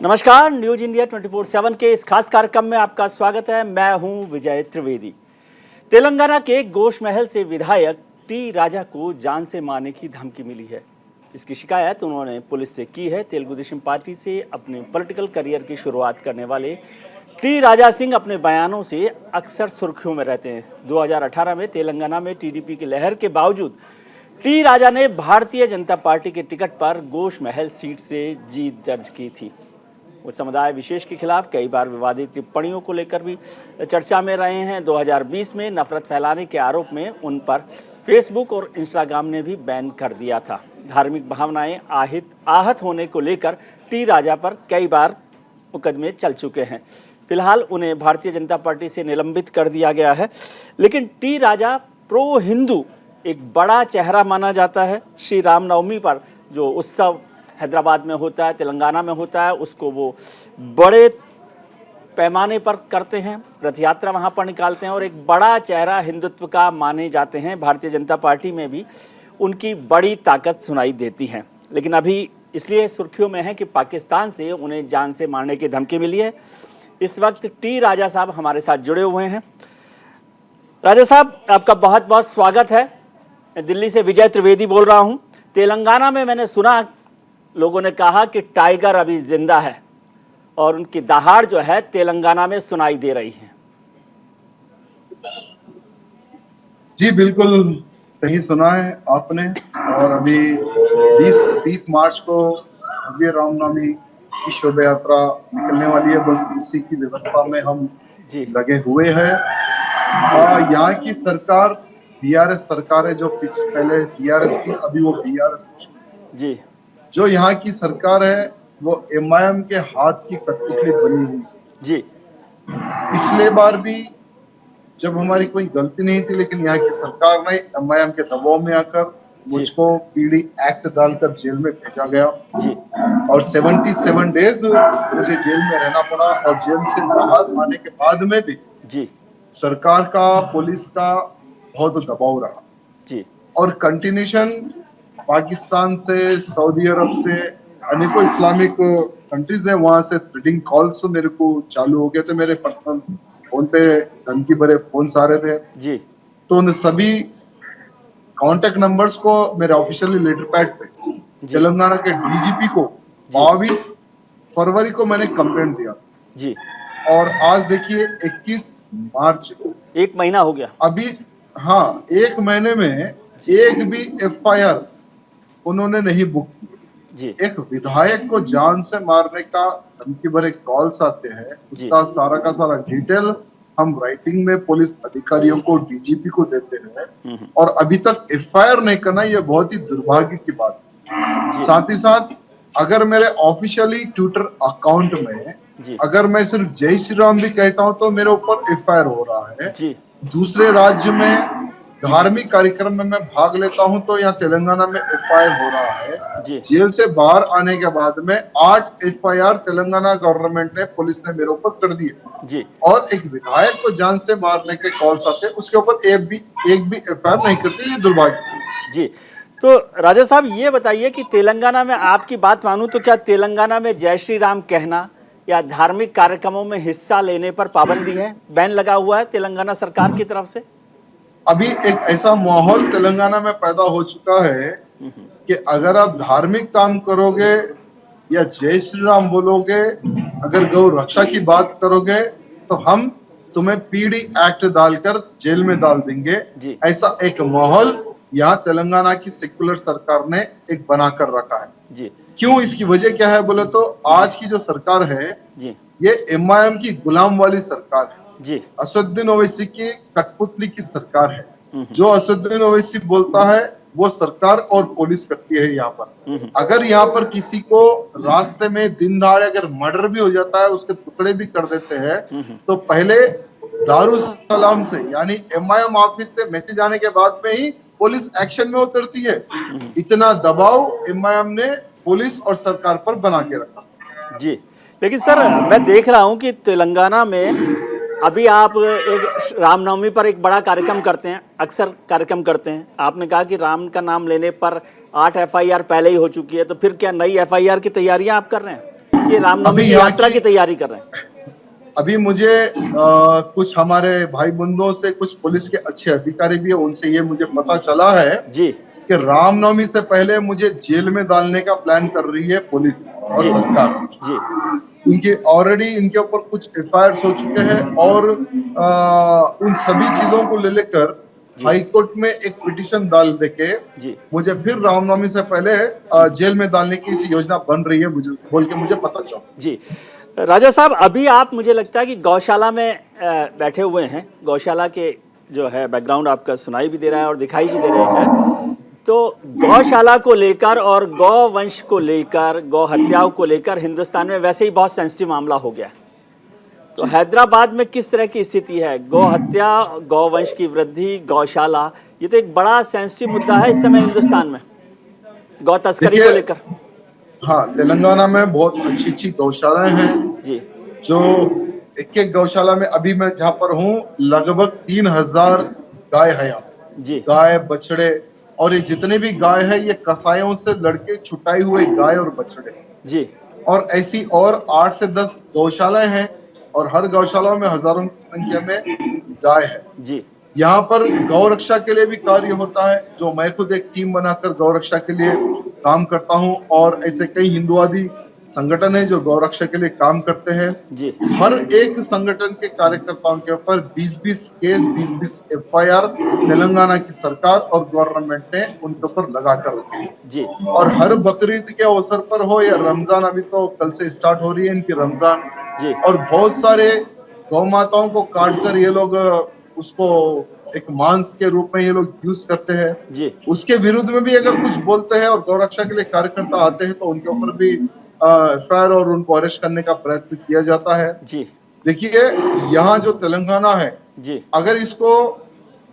नमस्कार, news India 24/7 के इस खास कार्यक्रम में आपका स्वागत है। मैं हूं विजय त्रिवेदी। तेलंगाना के गोश महल से विधायक टी राजा को जान से मारने की धमकी मिली है। इसकी शिकायत उन्होंने पुलिस से की है। तेलुगु देशम पार्टी से अपने पॉलिटिकल करियर की शुरुआत करने वाले टी राजा सिंह अपने बयानों से अक्सर सुर्खियों में रहते हैं। 2018 में तेलंगाना में टीडीपी की लहर के बावजूद टी राजा ने भारतीय जनता पार्टी के टिकट पर गोश महल सीट से जीत दर्ज की थी। वो समुदाय विशेष के खिलाफ कई बार विवादित टिप्पणियों को लेकर भी चर्चा में रहे हैं। 2020 में नफरत फैलाने के आरोप में उन पर फेसबुक और इंस्टाग्राम ने भी बैन कर दिया था। धार्मिक भावनाएं आहत होने को लेकर टी राजा पर कई बार मुकदमे चल चुके हैं। फिलहाल उन्हें भारतीय जनता पार्टी से निलंबित कर दिया गया है। लेकिन टी राजा प्रो हिंदू एक बड़ा चेहरा माना जाता है। श्री रामनवमी पर जो उत्सव हैदराबाद में होता है, तेलंगाना में होता है, उसको वो बड़े पैमाने पर करते हैं। रथ यात्रा वहाँ पर निकालते हैं और एक बड़ा चेहरा हिंदुत्व का माने जाते हैं। भारतीय जनता पार्टी में भी उनकी बड़ी ताकत सुनाई देती है। लेकिन अभी इसलिए सुर्खियों में है कि पाकिस्तान से उन्हें जान से मारने की धमकी मिली है। इस वक्त टी राजा साहब हमारे साथ जुड़े हुए हैं। राजा साहब, आपका बहुत बहुत स्वागत है। मैं दिल्ली से विजय त्रिवेदी बोल रहा हूँ। तेलंगाना में मैंने सुना, लोगों ने कहा कि टाइगर अभी जिंदा है और उनकी दहाड़ जो है तेलंगाना में सुनाई दे रही है। जी बिल्कुल सही सुना है आपने। और अभी 30 मार्च को भव्य रामनवमी की शोभा यात्रा निकलने वाली है। बस उसी की व्यवस्था में हम लगे हुए हैं। यहाँ की सरकार बीआरएस सरकार है, जो पहले टीआरएस थी, अभी वो बीआरएस जी। जो यहाँ की सरकार है वो एमआईएम के हाथ की कठपुतली बनी हुई जी। पिछले बार भी जब हमारी कोई गलती नहीं थी, लेकिन यहाँ की सरकार ने एमआईएम के दबाव में आकर मुझको पीडी एक्ट डालकर जेल में भेजा गया जी। और 77 डेज मुझे जेल में रहना पड़ा। और जेल से बाहर आने के बाद में भी जी सरकार का, पुलिस का बहुत दबाव रहा जी। और कंटिन्यूशन पाकिस्तान से, सऊदी अरब से, अनेकों इस्लामिक कंट्रीज है, वहां से थ्रेटिंग कॉल्स मेरे को चालू हो गए थे। मेरे पर्सनल फोन पे धमकी भरे फोन आ रहे थे जी। तो उन सभी कांटेक्ट नंबर्स को मेरे ऑफिशियली लेटर पैड पे तेलंगाना के डीजीपी को 22 फरवरी को मैंने कंप्लेंट दिया जी। और आज देखिए 21 मार्च को, एक महीना हो गया अभी। हाँ, एक महीने में एक भी एफआईआर उन्होंने नहीं बुक की जी। एक विधायक को जान से मारने का धमकी भरे कॉल्स आते हैं, उसका सारा का सारा डिटेल हम राइटिंग में पुलिस अधिकारियों को, डीजीपी को देते हैं। और अभी तक एफआईआर नहीं करना, यह बहुत ही दुर्भाग्य की बात है। साथ ही साथ अगर मेरे ऑफिशियली ट्विटर अकाउंट में अगर मैं सिर्फ जय श्री राम भी कहता हूं तो मेरे ऊपर एफआईआर हो रहा है जी। दूसरे राज्य में धार्मिक कार्यक्रम में मैं भाग लेता हूं तो यहाँ तेलंगाना में एफआईआर हो रहा है। जेल से बाहर आने के बाद में 8 एफआईआर तेलंगाना गवर्नमेंट ने, पुलिस ने मेरे ऊपर कर दिए जी। और एक विधायक को जान से मारने के कॉल्स आते हैं, उसके ऊपर एक भी एफआईआर नहीं करती। ये दुर्भाग्य जी। तो राजा साहब, ये बताइए कि तेलंगाना में, आपकी बात मानूं तो क्या तेलंगाना में जय श्री राम कहना या धार्मिक कार्यक्रमों में हिस्सा लेने पर पाबंदी है, बैन लगा हुआ है तेलंगाना सरकार की तरफ से? अभी एक ऐसा माहौल तेलंगाना में पैदा हो चुका है कि अगर आप धार्मिक काम करोगे या जय श्री राम बोलोगे, अगर गौ रक्षा की बात करोगे तो हम तुम्हें पीडी एक्ट डालकर जेल में डाल देंगे। ऐसा एक माहौल यहाँ तेलंगाना की सेक्युलर सरकार ने एक बनाकर रखा है जी। क्यों, इसकी वजह क्या है बोले तो आज की जो सरकार है जी, ये एमआईएम की गुलाम वाली सरकार है जी। असदुद्दीन ओवैसी की कठपुतली की सरकार है। जो असदुद्दीन ओवैसी बोलता है वो सरकार और पुलिस करती है यहाँ पर। अगर यहाँ पर किसी को रास्ते में दिन दहाड़े अगर मर्डर भी हो जाता है, उसके टुकड़े भी कर देते हैं, तो पहले दारुसलाम से यानी एमआईएम ऑफिस से मैसेज आने के बाद में ही पुलिस एक्शन में उतरती है। इतना दबाव एमआईएम ने पुलिस और सरकार पर बना के रखा जी। लेकिन सर, मैं देख रहा हूँ कि तेलंगाना में अभी आप एक रामनवमी पर एक बड़ा कार्यक्रम करते हैं, अक्सर कार्यक्रम करते हैं। आपने कहा कि राम का नाम लेने पर 8 एफआईआर पहले ही हो चुकी है, तो फिर क्या नई एफआईआर की तैयारियां आप कर रहे हैं? ये रामनवमी अभी की यहाँ यात्रा की- की तैयारी कर रहे हैं? अभी मुझे कुछ हमारे भाई बंधुओं से, कुछ पुलिस के अच्छे अधिकारी भी है, उनसे ये मुझे पता चला है जी कि रामनवमी से पहले मुझे जेल में डालने का प्लान कर रही है पुलिस और जी सरकार। जी इनके ऑलरेडी इनके ऊपर कुछ एफआईआर हो चुके हैं और उन सभी चीजों को ले लेकर जी। हाई कोर्ट में एक पिटीशन डाल देके जी मुझे फिर रामनवमी से पहले जेल में डालने की इस योजना बन रही है, मुझे बोल के मुझे पता चला। जी। राजा साहब, अभी आप, मुझे लगता है कि गौशाला में बैठे हुए हैं। गौशाला के जो है बैकग्राउंड आपका सुनाई भी दे रहा है और दिखाई भी दे रहे हैं। तो गौशाला को लेकर और गौ वंश को लेकर, गौ हत्याओं को लेकर हिंदुस्तान में वैसे ही बहुत सेंसिटिव मामला हो गया है। तो हैदराबाद में किस तरह की स्थिति है? गौ हत्या, गौ वंश की वृद्धि, गौशाला, ये तो एक बड़ा सेंसिटिव मुद्दा है इस समय हिंदुस्तान में, गौ तस्करी को देखिए, लेकर। हाँ, तेलंगाना में बहुत अच्छी अच्छी गौशालाएं हैं। जी जो एक एक गौशाला में अभी मैं जहाँ पर हूँ लगभग 3000 गाय है यहाँ। जी गाय, बछड़े, और ये जितने भी गाय है ये कसाईयों से लड़के छुटाई हुए गाय और बछड़े, जी और ऐसी और 8 से 10 गौशालाएं हैं और हर गौशाला में हजारों की संख्या में गाय है। जी यहाँ पर गौ रक्षा के लिए भी कार्य होता है, जो मैं खुद एक टीम बनाकर गौ रक्षा के लिए काम करता हूँ, और ऐसे कई हिंदुवादी संगठन है जो गौ रक्षा के लिए काम करते हैं। जी हर एक संगठन के कार्यकर्ताओं के ऊपर 20-20 केस, 20-20 एफआईआर तेलंगाना की सरकार और गवर्नमेंट ने उनके ऊपर लगा कर रखे हैं। जी और हर बकरीद के अवसर पर हो या रमजान, अभी तो कल से स्टार्ट हो रही है इनकी रमजान, जी और बहुत सारे गौ माताओं को काट कर ये लोग उसको एक मांस के रूप में ये लोग यूज करते हैं। जी उसके विरुद्ध में भी अगर कुछ बोलते हैं और गौरक्षा के लिए कार्यकर्ता आते हैं तो उनके ऊपर भी एफआईआर और उनको अरेस्ट करने का प्रयत्न किया जाता है। जी देखिए, यहाँ जो तेलंगाना है, जी अगर इसको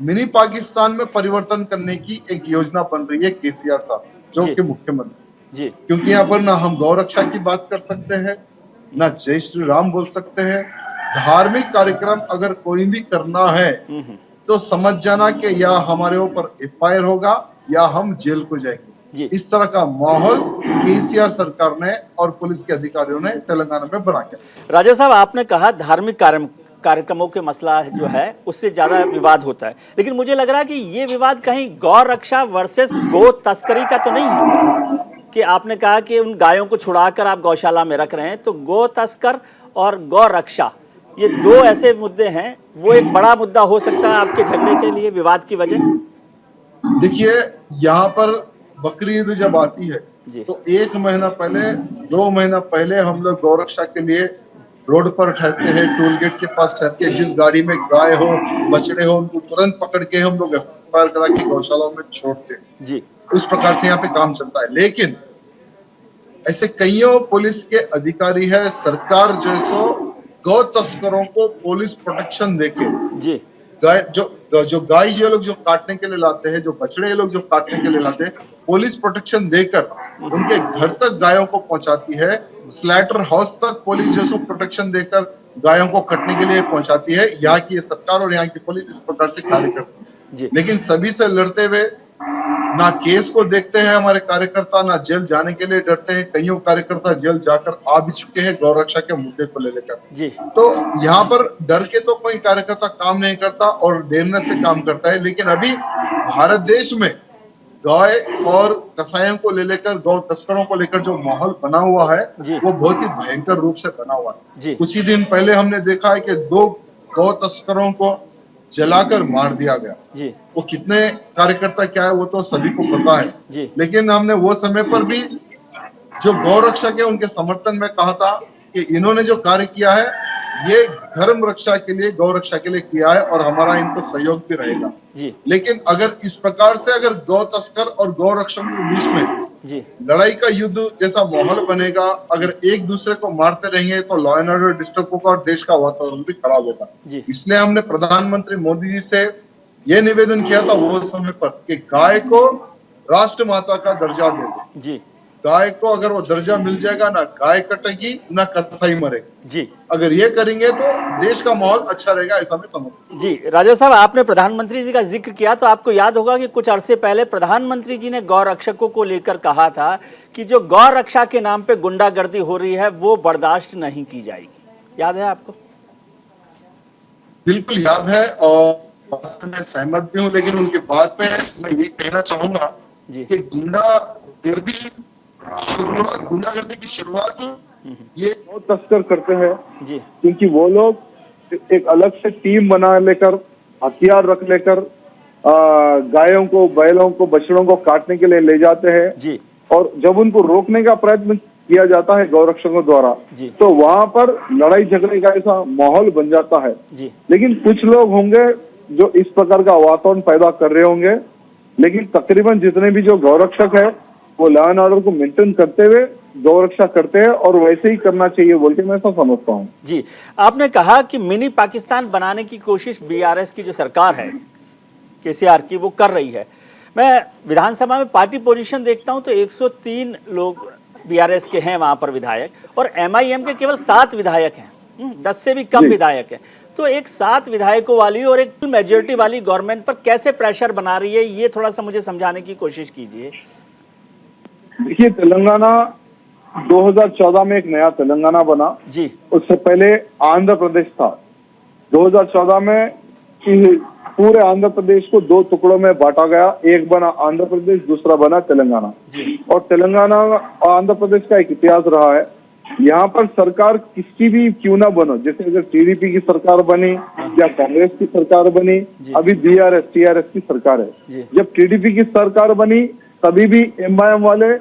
मिनी पाकिस्तान में परिवर्तन करने की एक योजना बन रही है केसीआर साहब, जो जी। कि मुख्यमंत्री, जी क्योंकि यहाँ पर ना हम गौरक्षा की बात कर सकते हैं, ना जय श्री राम बोल सकते हैं। धार्मिक कार्यक्रम अगर कोई भी करना है तो समझ जाना कि या हमारे ऊपर एफआईआर होगा या हम जेल को जाएंगे। जी इस तरह का माहौल केसीआर सरकार ने और पुलिस के अधिकारियों ने तेलंगाना में बना के। राजा साहब, आपने कहा धार्मिक कार्यक्रमों के मसला जो है उससे ज्यादा विवाद होता है, लेकिन मुझे लग रहा है कि ये विवाद कहीं गौ रक्षा वर्सेस गौ तस्करी का तो नहीं है कि आपने कहा कि उन गायों को छुड़ाकर आप गौशाला में रख रहे हैं, तो गौ तस्कर और गौ रक्षा, ये दो ऐसे मुद्दे हैं, वो एक बड़ा मुद्दा हो सकता है आपके झगड़े के लिए, विवाद की वजह। देखिए, यहाँ पर बकरी ईद जब आती है जी। तो 1 महीना पहले, 2 महीना पहले हम लोग गौरक्षा के लिए रोड पर ठहरते हैं, टोल गेट के पास ठहर के, जिस गाड़ी में गाय हो, बछड़े हो, उनको तुरंत पकड़ के हम लोग एफआईआर करा के गौशालाओं में छोड़ते हैं। जी उस प्रकार से यहाँ पे काम चलता है। लेकिन ऐसे कईयों पुलिस के अधिकारी है, सरकार जो है सो गौ तस्करों को पुलिस प्रोटेक्शन देके, जी गाय जो गाय ये लोग जो काटने के लिए लाते हैं, जो बछड़े ये लोग जो काटने के लिए लाते हैं, पुलिस प्रोटेक्शन देकर उनके घर तक गायों को पहुंचाती है। स्लैटर हाउस तक पुलिस जो सो प्रोटेक्शन देकर गायों को कटने के लिए पहुंचाती है। यहाँ की सरकार और यहाँ की पुलिस इस प्रकार से कार्य करती है। जी लेकिन सभी से लड़ते हुए ना केस को देखते हैं हमारे कार्यकर्ता, ना जेल जाने के लिए डरते हैं। कईयों कार्यकर्ता जेल जाकर आ भी चुके हैं गौरक्षा के मुद्दे को ले लेकर। जी तो यहाँ पर डर के तो कोई कार्यकर्ता काम नहीं करता और देरनेस से काम करता है। लेकिन अभी भारत देश में गाय और कसाईयों को ले लेकर, गौ तस्करों को लेकर जो माहौल बना हुआ है जी। वो बहुत ही भयंकर रूप से बना हुआ है। जी। कुछ ही दिन पहले हमने देखा है कि 2 गौ तस्करों को जलाकर मार दिया गया। जी वो कितने कार्यकर्ता क्या है वो तो सभी को पता है। जी लेकिन हमने वो समय पर भी जो गौ रक्षक है उनके समर्थन में कहा था कि इन्होंने जो कार्य किया है ये धर्म रक्षा के लिए, गौ रक्षा के लिए किया है और हमारा इनको सहयोग भी रहेगा। जी लेकिन अगर इस प्रकार से अगर गौ तस्कर और गौ रक्षक के बीच में जी लड़ाई का युद्ध जैसा माहौल बनेगा, अगर एक दूसरे को मारते रहेंगे तो लॉ एंड ऑर्डर डिस्टर्ब होगा और देश का वातावरण भी खराब होगा। जी। इसलिए हमने प्रधानमंत्री मोदी जी से ये निवेदन किया था वो समय पर कि गाय को राष्ट्र माता का दर्जा दे दो। जी गाय को अगर वो दर्जा मिल जाएगा, ना गाय कटेगी ना कसाई मरेगा। जी अगर ये करेंगे तो देश का माहौल अच्छा रहेगा, ऐसा मैं समझता हूँ। जी। राजा साहब, आपने प्रधानमंत्री जी का जिक्र किया तो आपको याद होगा कि कुछ अरसे पहले प्रधानमंत्री जी ने गौ रक्षकों को लेकर कहा था कि जो गौ रक्षा के नाम पे गुंडागर्दी हो रही है वो बर्दाश्त नहीं की जाएगी। याद है आपको? बिल्कुल याद है और मैं सहमत भी हूँ, लेकिन उनकी बात पे मैं ये कहना चाहूंगा जी कि गुंडागर्दी की शुरुआत ये बहुत तस्कर करते हैं, जी क्योंकि वो लोग एक अलग से टीम बना लेकर, हथियार रख लेकर गायों को, बैलों को, बछड़ों को काटने के लिए ले जाते हैं। जी और जब उनको रोकने का प्रयत्न किया जाता है गौरक्षकों द्वारा, जी तो वहां पर लड़ाई झगड़े का ऐसा माहौल बन जाता है। जी लेकिन कुछ लोग होंगे जो इस प्रकार का वातावरण पैदा कर रहे होंगे, लेकिन तकरीबन जितने भी जो गौरक्षक है वो लॉ एंड ऑर्डर को मेंटेन करते हुए गौरक्षा करते हैं, और वैसे ही करना चाहिए बोल के मैं ऐसा समझता हूँ। जी। आपने कहा कि मिनी पाकिस्तान बनाने की कोशिश बीआरएस की जो सरकार है, केसीआर की, वो कर रही है। मैं विधानसभा में पार्टी पोजीशन देखता हूं तो 103 लोग बीआरएस के हैं वहां पर विधायक, और एमआईएम के केवल 7 विधायक हैं। 10 से भी कम विधायक हैं। तो एक 7 विधायकों वाली और एक मेजोरिटी वाली गवर्नमेंट पर कैसे प्रेशर बना रही है, ये थोड़ा सा मुझे समझाने की कोशिश कीजिए। देखिए, तेलंगाना 2014 में एक नया तेलंगाना बना जी। उससे पहले आंध्र प्रदेश था। 2014 में पूरे आंध्र प्रदेश को 2 टुकड़ों में बांटा गया, एक बना आंध्र प्रदेश, दूसरा बना तेलंगाना। जी। और तेलंगाना और आंध्र प्रदेश का एक इतिहास रहा है। यहाँ पर सरकार किसी भी क्यों ना बनो, जैसे अगर टीडीपी की सरकार बनी या कांग्रेस की सरकार बनी, अभी बीआरएस टीआरएस की सरकार है। जब टीडीपी की सरकार बनी तभी भी एमआईएम वाले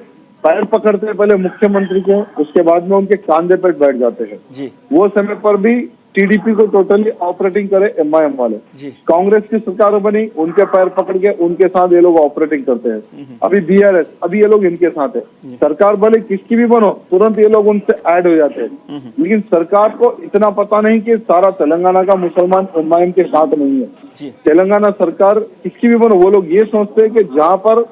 पैर पकड़ते पहले मुख्यमंत्री को, उसके बाद में उनके कांधे पर बैठ जाते हैं। जी। वो समय पर भी टीडीपी को टोटली ऑपरेटिंग करे एमआईएम वाले। जी। कांग्रेस की सरकार बनी, उनके पैर पकड़ के उनके साथ ये लोग ऑपरेटिंग करते हैं। अभी बीआरएस, अभी ये लोग इनके साथ है। सरकार भले किसकी भी बनो, तुरंत ये लोग उनसे ऐड हो जाते हैं। लेकिन सरकार को इतना पता नहीं कि सारा तेलंगाना का मुसलमान एमआईएम के साथ नहीं है। तेलंगाना सरकार किसकी भी बनो, वो लोग ये सोचते हैं कि जहाँ पर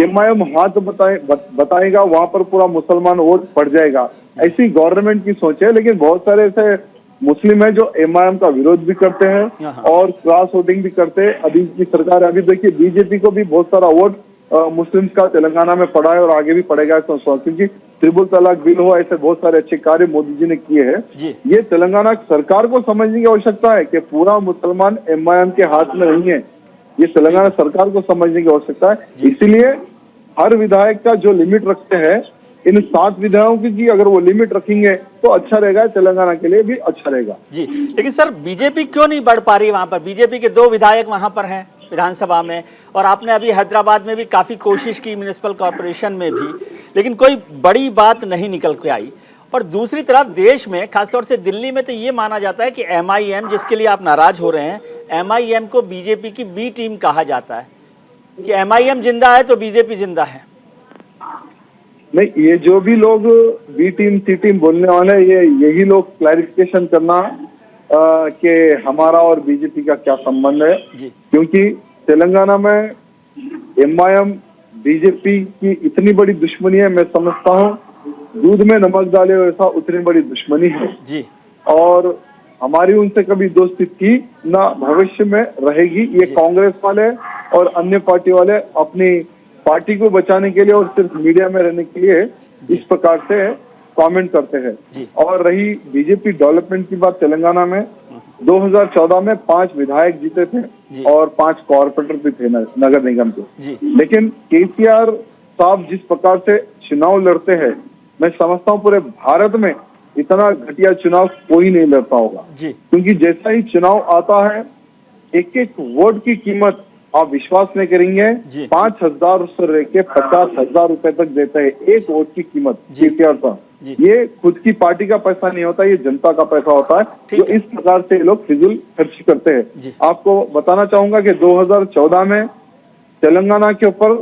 एमआईएम हाथ बताएगा वहां पर पूरा मुसलमान वोट पड़ जाएगा, ऐसी गवर्नमेंट की सोच है। लेकिन बहुत सारे ऐसे मुस्लिम है जो एमआईएम का विरोध भी करते हैं और क्रॉस वोटिंग भी करते हैं। अभी की सरकार, अभी देखिए बीजेपी को भी बहुत सारा वोट मुस्लिम्स का तेलंगाना में पड़ा है और आगे भी पड़ेगा, क्योंकि ट्रिपल तलाक बिल हो, ऐसे बहुत सारे अच्छे कार्य मोदी जी ने किए हैं। ये तेलंगाना सरकार को समझने की आवश्यकता है कि पूरा मुसलमान एमआईएम के हाथ में नहीं है। ये तेलंगाना सरकार को समझने की आवश्यकता है। इसीलिए हर विधायक का जो लिमिट रखते हैं, इन 7 विधायकों की अगर वो लिमिट रखेंगे तो अच्छा रहेगा, तेलंगाना के लिए भी अच्छा रहेगा। जी। लेकिन सर, बीजेपी क्यों नहीं बढ़ पा रही वहां पर? बीजेपी के 2 विधायक वहां पर हैं विधानसभा में, और आपने अभी हैदराबाद में भी काफी कोशिश की, म्युनिसिपल कॉर्पोरेशन में भी, लेकिन कोई बड़ी बात नहीं निकल के आई। और दूसरी तरफ देश में, खासतौर से दिल्ली में, तो ये माना जाता है कि एमआईएम, जिसके लिए आप नाराज हो रहे हैं, एमआईएम को बीजेपी की बी टीम कहा जाता है, कि एमआईएम जिंदा है तो बीजेपी जिंदा है। नहीं, ये जो भी लोग बी टीम सी टीम बोलने वाले, यही लोग क्लैरिफिकेशन करना कि हमारा और बीजेपी का क्या संबंध है। क्योंकि तेलंगाना में एमआईएम बीजेपी की इतनी बड़ी दुश्मनी है, मैं समझता हूँ दूध में नमक डाले वैसा उतनी बड़ी दुश्मनी है जी। और हमारी उनसे कभी दोस्ती थी ना, भविष्य में रहेगी। ये कांग्रेस वाले और अन्य पार्टी वाले अपनी पार्टी को बचाने के लिए और सिर्फ मीडिया में रहने के लिए इस प्रकार से कमेंट करते हैं। और रही बीजेपी डेवलपमेंट की बात, तेलंगाना में 2014 में 5 विधायक जीते थे और 5 कॉर्पोरेटर भी थे नगर निगम के। लेकिन केसीआर साहब जिस प्रकार से चुनाव लड़ते हैं, मैं समझता हूँ पूरे भारत में इतना घटिया चुनाव कोई नहीं लड़ता होगा। क्योंकि जैसा ही चुनाव आता है, एक वोट की कीमत आप विश्वास नहीं करेंगे, 5,000 से लेके 50,000 रुपए तक देते हैं एक वोट की कीमत। केसीआर साहब, ये खुद की पार्टी का पैसा नहीं होता, ये जनता का पैसा होता है, जो इस प्रकार से लोग फिजूल खर्ची करते हैं। आपको बताना चाहूंगा कि 2014 में तेलंगाना के ऊपर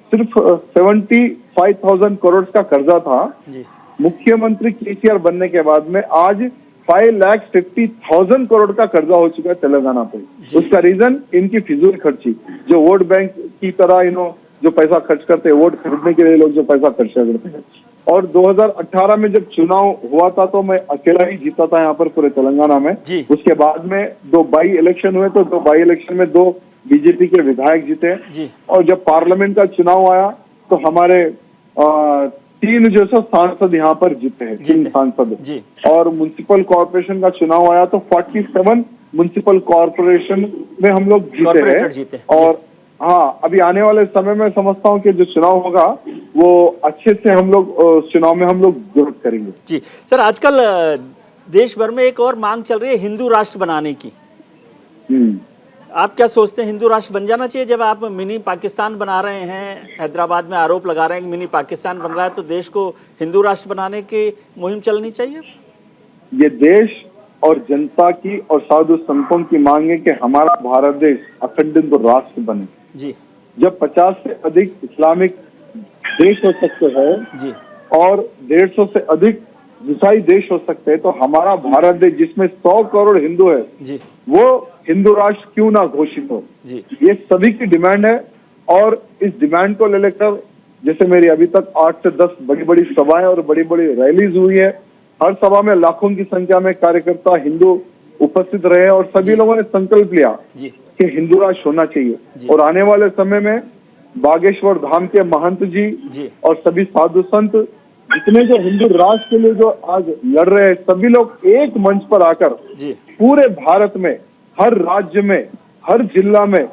सिर्फ 75,000 करोड़ का कर्जा था। मुख्यमंत्री केसीआर बनने के बाद में आज 5,50,000 करोड़ का कर्जा हो चुका है तेलंगाना पे। उसका रीजन इनकी फिजूल खर्ची, जो वोट बैंक की तरह जो पैसा खर्च करते हैं, वोट खरीदने के लिए लोग जो पैसा खर्च करते हैं। और 2018 में जब चुनाव हुआ था तो मैं अकेला ही जीता था यहाँ पर पूरे तेलंगाना में। जी। उसके बाद में 2 बाई इलेक्शन हुए, तो 2 बाई इलेक्शन में 2 बीजेपी के विधायक जीते। जी। और जब पार्लियामेंट का चुनाव आया तो हमारे 3 जो सो सांसद यहाँ पर जीते हैं, 3 सांसद। जी। और म्युनिसिपल कॉर्पोरेशन का चुनाव आया तो 47 म्युनिसिपल कॉर्पोरेशन में हम लोग जीते हैं। और हाँ, अभी आने वाले समय में समझता हूँ कि जो चुनाव होगा वो अच्छे से हम लोग चुनाव में हम लोग ग्रोथ करेंगे। जी सर, आजकल देश भर में एक और मांग चल रही है हिंदू राष्ट्र बनाने की। आप क्या सोचते हैं, हिंदू राष्ट्र बन जाना चाहिए? जब आप मिनी पाकिस्तान बना रहे हैं, हैदराबाद में आरोप लगा रहे हैं कि मिनी पाकिस्तान बन रहा है, तो देश को हिंदू राष्ट्र बनाने की मुहिम चलनी चाहिए? ये देश और जनता की और साधु संतों की मांग है कि हमारा भारत देश अखंड हिंदू राष्ट्र बने। जी। जब 50 से अधिक इस्लामिक देश हो सकते हैं जी, और 150 से अधिक ईसाई देश हो सकते हैं, तो हमारा भारत देश जिसमें 100 करोड़ हिंदू है जी, वो हिंदू राष्ट्र क्यों ना घोषित हो? जी। ये सभी की डिमांड है। और इस डिमांड को लेकर जैसे मेरी अभी तक 8 से 10 बड़ी बड़ी सभाएं और बड़ी बड़ी रैलीज हुई है। हर सभा में लाखों की संख्या में कार्यकर्ता हिंदू उपस्थित रहे और सभी लोगों ने संकल्प लिया कि हिंदू राष्ट्र होना चाहिए। और आने वाले समय में बागेश्वर धाम के महंत जी और सभी साधु संत जितने जो हिंदू राष्ट्र के लिए जो आज लड़ रहे हैं, सभी लोग एक मंच पर आकर पूरे भारत में हर राज्य में हर जिला में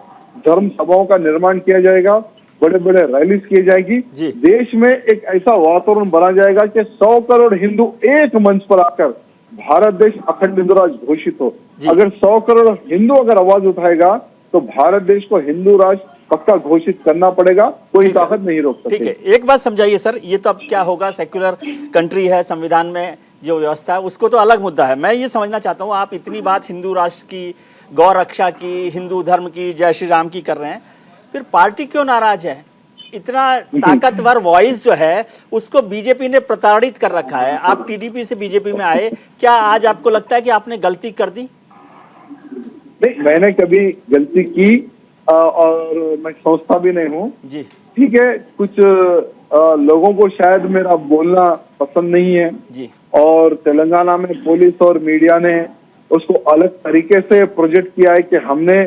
धर्म सभाओं का निर्माण किया जाएगा, बड़े बड़े रैलीज की जाएगी। देश में एक ऐसा वातावरण बना जाएगा कि 100 करोड़ हिंदू एक मंच पर आकर भारत देश अखंड हिंदू राष्ट्र घोषित हो। अगर 100 करोड़ हिंदू अगर आवाज उठाएगा तो भारत देश को हिंदू राष्ट्र पक्का घोषित करना पड़ेगा, कोई ताकत नहीं रोक सकती। ठीक है, एक बात समझाइए सर, ये तो अब क्या होगा, सेक्युलर कंट्री है, संविधान में जो व्यवस्था है उसको तो अलग मुद्दा है। मैं ये समझना चाहता हूँ, आप इतनी बात हिंदू राष्ट्र की, गौ रक्षा की, हिंदू धर्म की, जय श्री राम की कर रहे हैं, फिर पार्टी क्यों नाराज है? इतना ताकतवर वॉइस जो है उसको बीजेपी ने प्रताड़ित कर रखा है। आप टीडीपी से बीजेपी में आए, क्या आज आपको लगता है कि आपने गलती कर दी? नहीं, मैंने कभी गलती की और मैं सोचता भी नहीं हूँ जी। ठीक है, कुछ लोगों को शायद मेरा बोलना पसंद नहीं है जी, और तेलंगाना में पुलिस और मीडिया ने उसको अलग तरीके से प्रोजेक्ट किया है कि हमने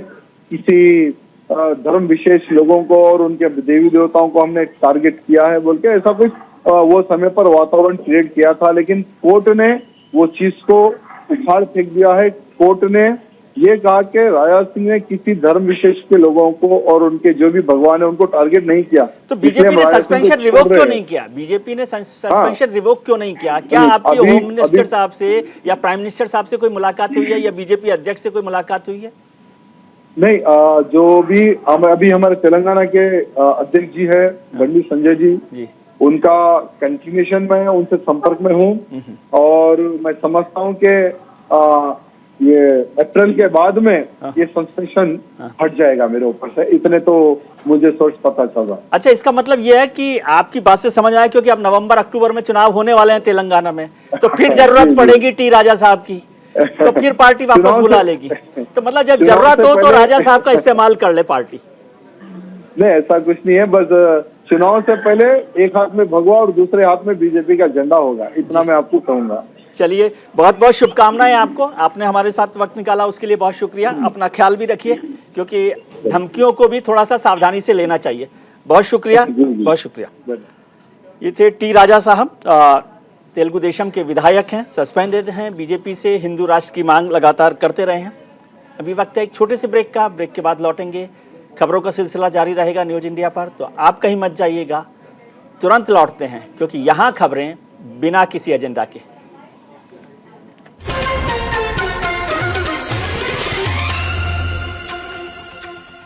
किसी धर्म विशेष लोगों को और उनके देवी देवताओं को हमने टारगेट किया है बोल के, ऐसा कुछ वो समय पर वातावरण क्रिएट किया था। लेकिन कोर्ट ने वो चीज को उखाड़ फेंक दिया है। कोर्ट ने ये कहा कि राजा सिंह ने किसी धर्म विशेष के लोगों को और उनके जो भी भगवान है उनको टारगेट नहीं किया। तो बीजेपी ने सस्पेंशन रिवोक क्यों नहीं किया? बीजेपी ने सस्पेंशन रिवोक क्यों नहीं किया? क्या आपकी होम मिनिस्टर साहब से या प्राइम मिनिस्टर साहब से कोई मुलाकात हुई है या बीजेपी अध्यक्ष से कोई मुलाकात हुई है? नहीं, जो भी अभी हमारे तेलंगाना के अध्यक्ष जी है बंडी संजय जी, उनका कंटिन्यूएशन में उनसे संपर्क में हूँ और मैं समझता हूँ कि ये अप्रैल के बाद में ये सस्पेंशन हट जाएगा मेरे ऊपर से, इतने तो मुझे सोच पता चला। अच्छा, इसका मतलब ये है कि आपकी बात से समझ आया, क्योंकि अब नवंबर अक्टूबर में चुनाव होने वाले हैं तेलंगाना में, तो फिर जरूरत पड़ेगी टी राजा साहब की, तो फिर पार्टी वापस बुला लेगी। तो मतलब जब जरूरत हो तो राजा साहब का इस्तेमाल कर ले पार्टी। नहीं, ऐसा कुछ नहीं है, बस चुनाव से पहले एक हाथ में भगवा और दूसरे हाथ में बीजेपी का झंडा होगा, इतना मैं आपको कहूंगा। चलिए, बहुत बहुत शुभकामनाएं आपको, आपने हमारे साथ वक्त निकाला उसके लिए बहुत शुक्रिया। अपना ख्याल भी रखिए, क्योंकि धमकियों को भी थोड़ा सा सावधानी से लेना चाहिए। बहुत शुक्रिया, बहुत शुक्रिया। ये थे टी राजा साहब, तेलुगु देशम के विधायक हैं, सस्पेंडेड हैं बीजेपी से, हिंदू राष्ट्र की मांग लगातार करते रहे हैं। अभी वक्त है एक छोटे से ब्रेक का, ब्रेक के बाद लौटेंगे। खबरों का सिलसिला जारी रहेगा न्यूज इंडिया पर, तो आप कहीं मत जाइएगा, तुरंत लौटते हैं, क्योंकि यहाँ खबरें बिना किसी एजेंडा के।